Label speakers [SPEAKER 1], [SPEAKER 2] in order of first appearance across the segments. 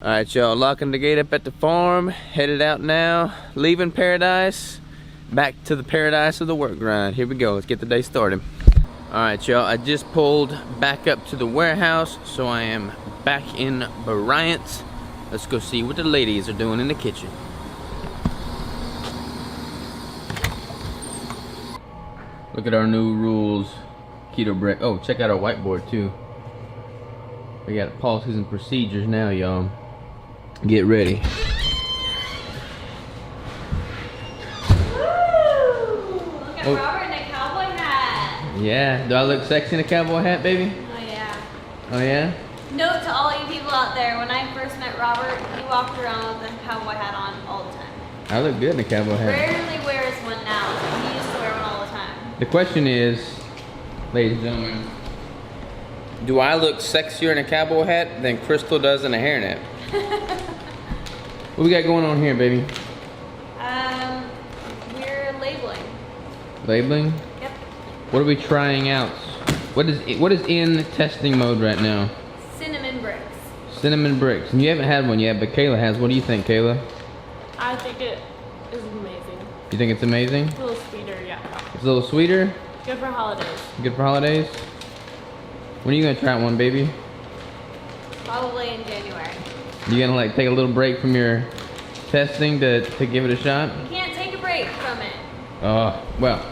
[SPEAKER 1] Alright, y'all, locking the gate up at the farm, headed out now, leaving paradise, back to the paradise of the work grind. Here we go, let's get the day started. Alright, y'all, I just pulled back up to the warehouse, so I am back in Bryant. Let's go see what the ladies are doing in the kitchen. Look at our new rules, keto break. Oh, check out our whiteboard too. We got policies and procedures now, y'all. Get ready.
[SPEAKER 2] Woo! Look at Robert in a cowboy hat.
[SPEAKER 1] Yeah, do I look sexy in a cowboy hat, baby?
[SPEAKER 2] Oh yeah.
[SPEAKER 1] Oh yeah?
[SPEAKER 2] Note to all you people out there, when I first met Robert, he walked around with a cowboy hat on all the time.
[SPEAKER 1] I look good in a cowboy hat.
[SPEAKER 2] Rarely wears one now, but he used to wear one all the time.
[SPEAKER 1] The question is, ladies and gentlemen, do I look sexier in a cowboy hat than Crystal does in a hairnet? What we got going on here, baby?
[SPEAKER 2] We're labeling.
[SPEAKER 1] Labeling?
[SPEAKER 2] Yep.
[SPEAKER 1] What are we trying out? What is in testing mode right now?
[SPEAKER 2] Cinnamon bricks.
[SPEAKER 1] Cinnamon bricks. And you haven't had one yet, but Kayla has. What do you think, Kayla?
[SPEAKER 3] I think it is amazing.
[SPEAKER 1] You think it's amazing?
[SPEAKER 3] It's a little sweeter, yeah.
[SPEAKER 1] It's a little sweeter?
[SPEAKER 3] Good for holidays.
[SPEAKER 1] Good for holidays? When are you gonna try one, baby?
[SPEAKER 2] Probably in January.
[SPEAKER 1] You gonna like take a little break from your testing to give it a shot?
[SPEAKER 2] You can't take a break from it.
[SPEAKER 1] Oh, well.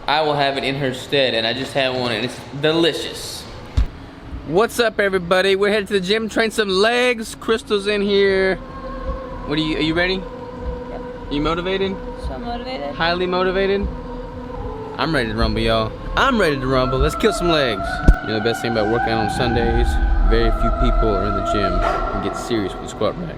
[SPEAKER 1] I will have it in her stead, and I just had one and it's delicious. What's up, everybody? We're headed to the gym, train some legs. Crystal's in here. Are you ready?
[SPEAKER 2] Yep.
[SPEAKER 1] You motivated?
[SPEAKER 2] So motivated.
[SPEAKER 1] Highly motivated? I'm ready to rumble, y'all. I'm ready to rumble. Let's kill some legs. You know the best thing about working out on Sundays? Very few people are in the gym and get serious with the squat rack.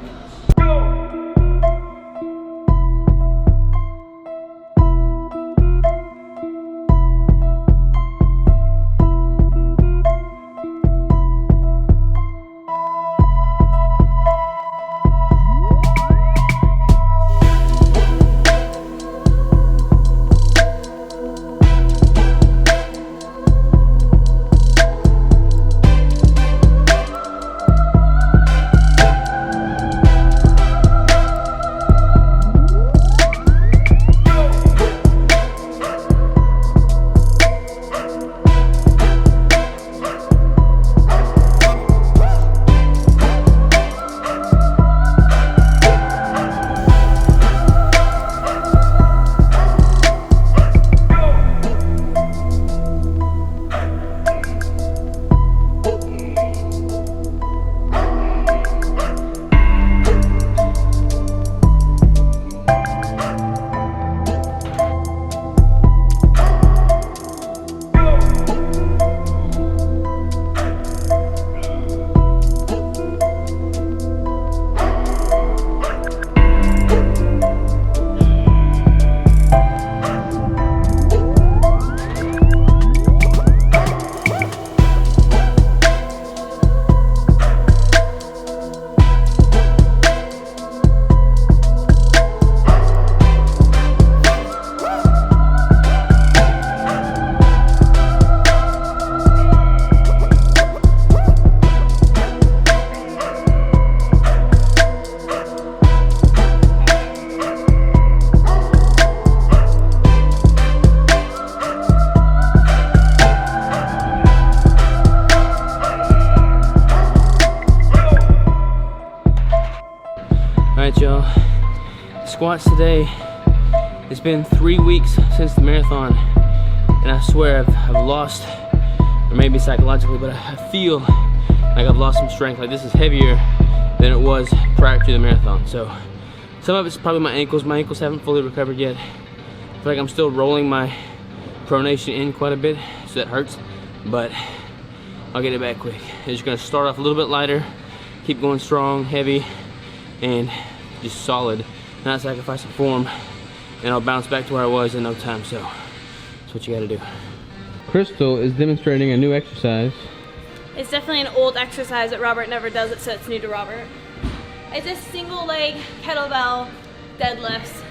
[SPEAKER 1] Alright, y'all, squats today. It's been 3 weeks since the marathon, and I swear I've lost, or maybe psychologically, but I feel like I've lost some strength. Like, this is heavier than it was prior to the marathon. So some of it's probably my ankles. My ankles haven't fully recovered yet. I feel like I'm still rolling my pronation in quite a bit, so that hurts, but I'll get it back quick. I'm just gonna start off a little bit lighter, keep going strong, heavy, and just solid, not sacrificing form, and I'll bounce back to where I was in no time. So that's what you gotta do. Crystal is demonstrating a new exercise.
[SPEAKER 2] It's definitely an old exercise that Robert never does it, so it's new to Robert. It's a single leg kettlebell deadlifts.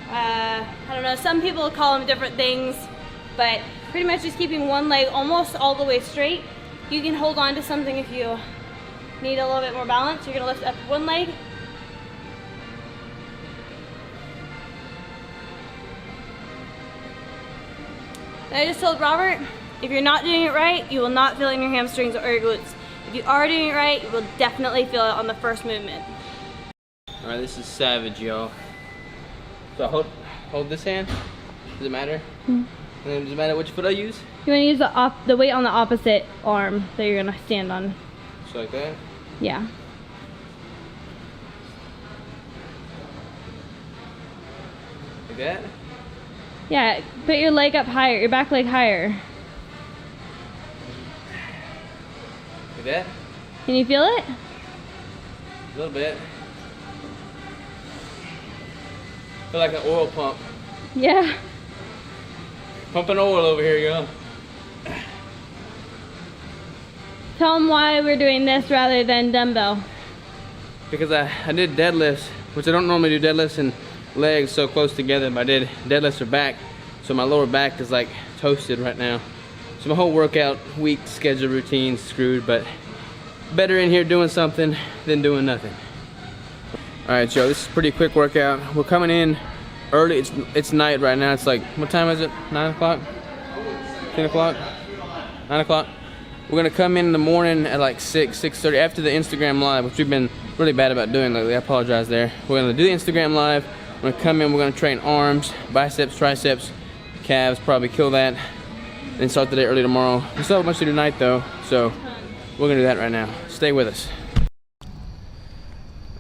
[SPEAKER 2] I don't know, some people call them different things, but pretty much just keeping one leg almost all the way straight. You can hold on to something if you need a little bit more balance, you're gonna lift up one leg. And I just told Robert, if you're not doing it right, you will not feel it in your hamstrings or your glutes. If you are doing it right, you will definitely feel it on the first movement.
[SPEAKER 1] All right, this is savage, y'all. So hold this hand. Does it matter? And then does it matter which foot I use?
[SPEAKER 2] You wanna use the weight on the opposite arm that you're gonna stand on.
[SPEAKER 1] Just like that?
[SPEAKER 2] Yeah.
[SPEAKER 1] Like that?
[SPEAKER 2] Yeah, put your leg up higher, your back leg higher.
[SPEAKER 1] Like that?
[SPEAKER 2] Can you feel it?
[SPEAKER 1] A little bit. Feel like an oil pump.
[SPEAKER 2] Yeah.
[SPEAKER 1] Pumping oil over here, y'all.
[SPEAKER 2] Tell them why we're doing this rather than dumbbell.
[SPEAKER 1] Because I did deadlifts, which I don't normally do deadlifts and legs so close together, but I did deadlifts for back, so my lower back is like toasted right now. So my whole workout week schedule routine's screwed, but better in here doing something than doing nothing. All right, y'all, this is a pretty quick workout. We're coming in early. It's night right now. It's like, what time is it? 9 o'clock? 10 o'clock? 9 o'clock? We're gonna come in the morning at like 6:30 after the Instagram live, which we've been really bad about doing lately. I apologize there. We're gonna do the Instagram live. We're gonna come in, we're gonna train arms, biceps, triceps, calves, probably kill that, and start the day early tomorrow. We still have a bunch to do tonight though, so we're gonna do that right now. Stay with us.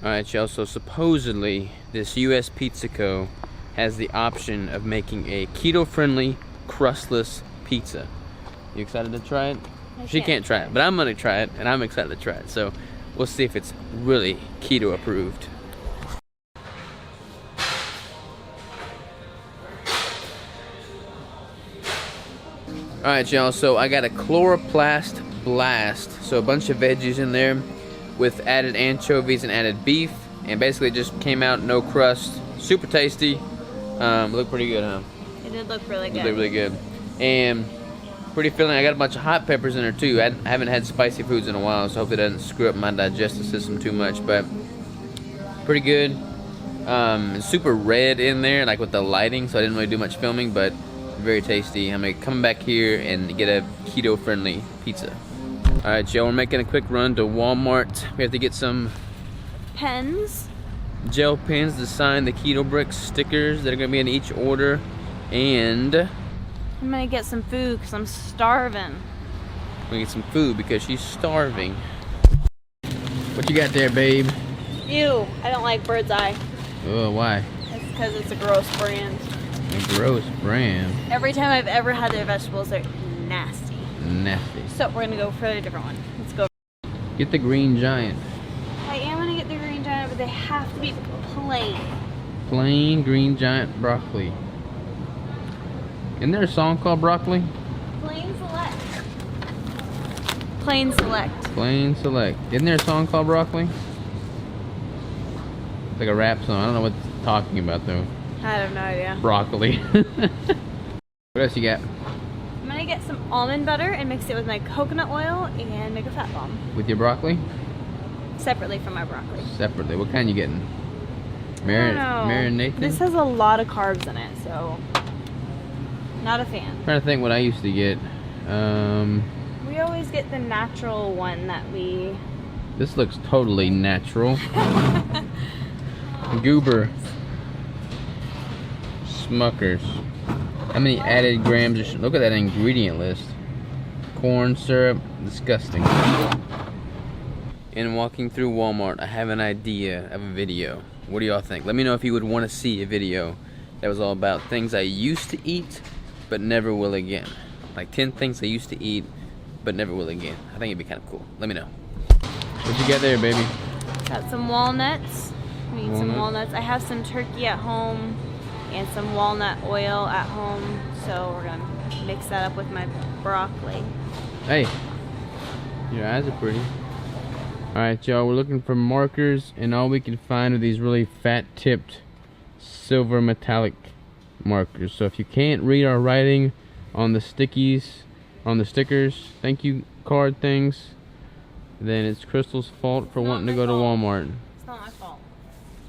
[SPEAKER 1] Alright, y'all, so supposedly this US Pizza Co. has the option of making a keto-friendly, crustless pizza. You excited to try it? She can't try it, but I'm gonna try it, and I'm excited to try it. So we'll see if it's really keto approved. Alright, y'all, so I got a chloroplast blast. So a bunch of veggies in there with added anchovies and added beef, and basically just came out no crust. Super tasty. Looked pretty good, huh?
[SPEAKER 2] It did look really good.
[SPEAKER 1] It looked really good. And pretty filling. I got a bunch of hot peppers in there too. I haven't had spicy foods in a while, so hopefully it doesn't screw up my digestive system too much, but pretty good. Super red in there, like with the lighting, so I didn't really do much filming, but very tasty. I'm gonna come back here and get a keto-friendly pizza. All right, y'all, we're making a quick run to Walmart. We have to get some
[SPEAKER 2] Pens.
[SPEAKER 1] gel pens to sign the Keto Bricks stickers that are gonna be in each order, and
[SPEAKER 2] I'm gonna get some food because I'm starving.
[SPEAKER 1] we get some food because she's starving. What you got there, babe?
[SPEAKER 2] Ew, I don't like Bird's Eye.
[SPEAKER 1] Oh, why?
[SPEAKER 2] That's because it's a gross brand.
[SPEAKER 1] A gross brand.
[SPEAKER 2] Every time I've ever had their vegetables, they're nasty.
[SPEAKER 1] Nasty.
[SPEAKER 2] So we're gonna go for a different one. Let's go.
[SPEAKER 1] Get the Green Giant.
[SPEAKER 2] I am gonna get the Green Giant, but they have to be plain.
[SPEAKER 1] Plain Green Giant broccoli. Isn't there a song called Broccoli?
[SPEAKER 2] Plain Select. Plain Select.
[SPEAKER 1] Plain Select. Isn't there a song called Broccoli? It's like a rap song. I don't know what it's talking about though.
[SPEAKER 2] I have no idea.
[SPEAKER 1] Broccoli. What else you got?
[SPEAKER 2] I'm gonna get some almond butter and mix it with my coconut oil and make a fat bomb.
[SPEAKER 1] With your broccoli?
[SPEAKER 2] Separately from my broccoli.
[SPEAKER 1] Separately. What kind you getting?
[SPEAKER 2] I don't know.
[SPEAKER 1] Marinate?
[SPEAKER 2] This has a lot of carbs in it, so not a fan.
[SPEAKER 1] I'm trying to think what I used to get.
[SPEAKER 2] We always get the natural one that we...
[SPEAKER 1] This looks totally natural. Goober. Smuckers. How many added grams? Look at that ingredient list. Corn syrup. Disgusting. In walking through Walmart, I have an idea of a video. What do y'all think? Let me know if you would want to see a video that was all about things I used to eat but never will again. Like 10 things I used to eat but never will again. I think it'd be kind of cool. Let me know. What you got there, baby?
[SPEAKER 2] Got some walnuts. We need some walnuts. I have some turkey at home and some walnut oil at home. So we're gonna mix that up with my broccoli.
[SPEAKER 1] Hey, your eyes are pretty. Alright, y'all, we're looking for markers, and all we can find are these really fat-tipped silver metallic markers. So if you can't read our writing on the stickies, on the stickers, thank you card things, Then it's Crystal's fault for
[SPEAKER 2] Not
[SPEAKER 1] wanting to
[SPEAKER 2] my
[SPEAKER 1] go to
[SPEAKER 2] fault.
[SPEAKER 1] Walmart.
[SPEAKER 2] It's not my fault.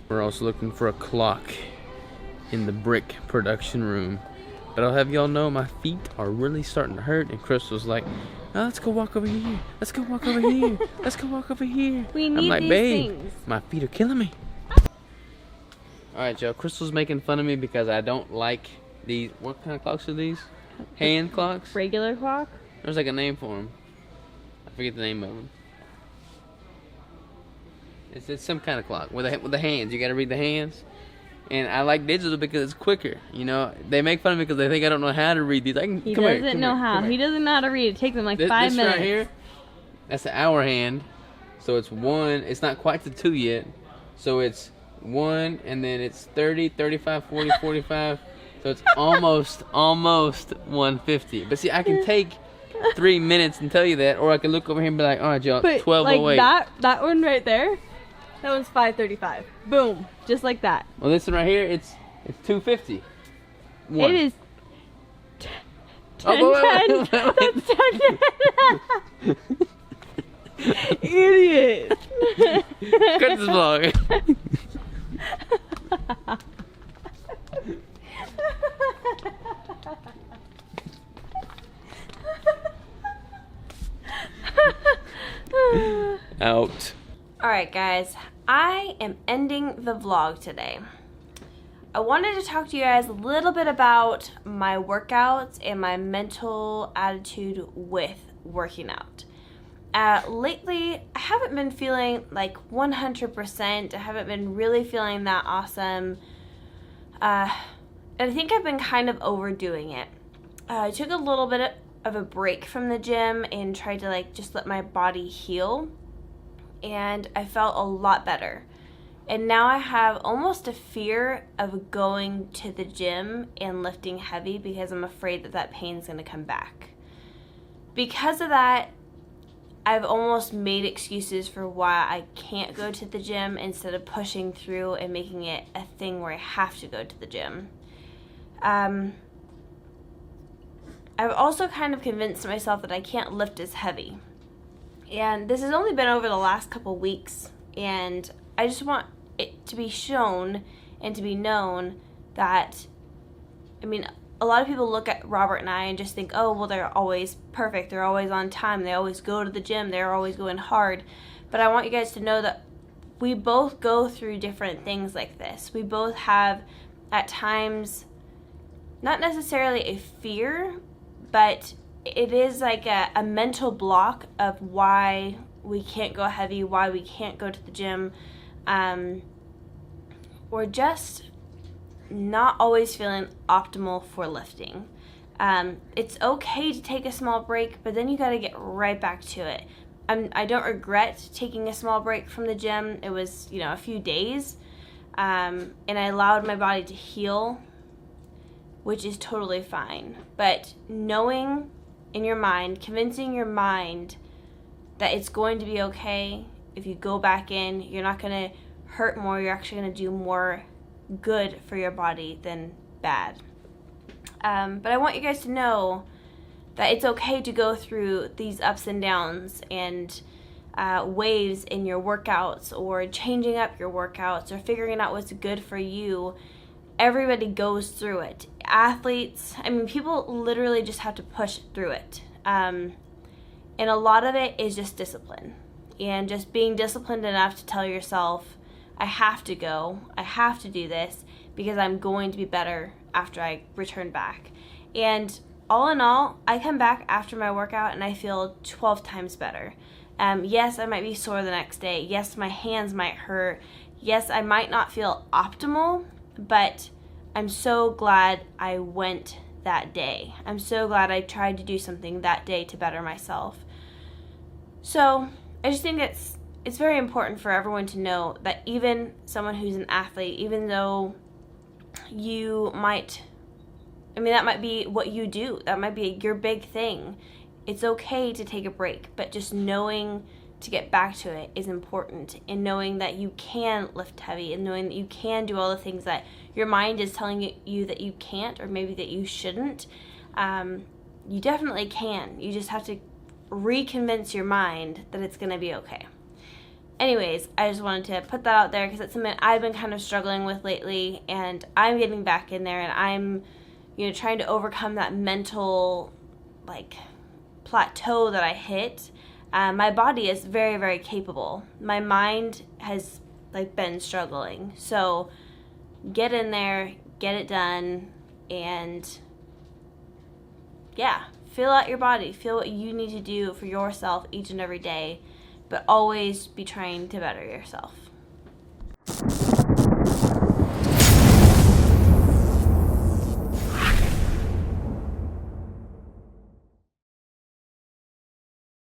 [SPEAKER 1] We're also looking for a clock in the brick production room. But I'll have y'all know my feet are really starting to hurt, and Crystal's like, oh, let's go walk over here. Let's go walk over here. Let's go walk over here.
[SPEAKER 2] We need
[SPEAKER 1] I'm like,
[SPEAKER 2] these
[SPEAKER 1] babe,
[SPEAKER 2] things.
[SPEAKER 1] my feet are killing me. Alright, y'all. Crystal's making fun of me because I don't like these. What kind of clocks are these? Hand clocks?
[SPEAKER 2] Regular clock?
[SPEAKER 1] There's like a name for them. I forget the name of them. It's some kind of clock with the hands. You gotta read the hands. And I like digital because it's quicker. You know, they make fun of me because they think I don't know how to read these.
[SPEAKER 2] He doesn't know how. He doesn't know how to read. It takes him like 5 minutes.
[SPEAKER 1] This right here, that's the hour hand. So it's 1. It's not quite to 2 yet. So it's 1, and then it's 30, 35, 40, 45. So it's almost 150. But see, I can take 3 minutes and tell you that, or I can look over here and be like, all right, y'all, 12:08.
[SPEAKER 2] Like that one right there, that one's 5:35. Boom, just like that.
[SPEAKER 1] Well, this one right here, it's 250. One.
[SPEAKER 2] It is.
[SPEAKER 1] Oh, wait.
[SPEAKER 2] Idiot.
[SPEAKER 1] Cut this vlog. Out.
[SPEAKER 2] Alright guys, I am ending the vlog today. I wanted to talk to you guys a little bit about my workouts and my mental attitude with working out. Lately, I haven't been feeling like 100%. I haven't been really feeling that awesome. And I think I've been kind of overdoing it. I took a little bit of a break from the gym and tried to like just let my body heal. And I felt a lot better. And now I have almost a fear of going to the gym and lifting heavy because I'm afraid that that pain's going to come back. Because of that, I've almost made excuses for why I can't go to the gym instead of pushing through and making it a thing where I have to go to the gym. I've also kind of convinced myself that I can't lift as heavy. And this has only been over the last couple weeks, and I just want it to be shown and to be known that, I mean, a lot of people look at Robert and I and just think, oh, well, they're always perfect, they're always on time, they always go to the gym, they're always going hard. But I want you guys to know that we both go through different things like this. We both have, at times, not necessarily a fear, but it is like a mental block of why we can't go heavy, why we can't go to the gym. We're just not always feeling optimal for lifting. It's okay to take a small break, but then you got to get right back to it. I don't regret taking a small break from the gym. It was, a few days, and I allowed my body to heal, which is totally fine. But knowing in your mind, convincing your mind that it's going to be okay if you go back in, you're not going to hurt more, you're actually going to do more good for your body than bad. But I want you guys to know that it's okay to go through these ups and downs and waves in your workouts, or changing up your workouts, or figuring out what's good for you. Everybody goes through it. Athletes, people literally just have to push through it. And a lot of it is just discipline. And just being disciplined enough to tell yourself, I have to go, I have to do this, because I'm going to be better after I return back. And all in all, I come back after my workout and I feel 12 times better. Yes, I might be sore the next day. Yes, my hands might hurt. Yes, I might not feel optimal, but I'm so glad I went that day. I'm so glad I tried to do something that day to better myself. So I just think it's very important for everyone to know that even someone who's an athlete, even though you might, that might be what you do, that might be your big thing, it's okay to take a break, but just knowing to get back to it is important, and knowing that you can lift heavy, and knowing that you can do all the things that your mind is telling you that you can't, or maybe that you shouldn't. You definitely can. You just have to reconvince your mind that it's going to be okay. Anyways, I just wanted to put that out there because it's something I've been kind of struggling with lately, and I'm getting back in there, and I'm, trying to overcome that mental, plateau that I hit. My body is very, very capable. My mind has, been struggling. So get in there, get it done, and yeah, feel out your body. Feel what you need to do for yourself each and every day, but always be trying to better yourself.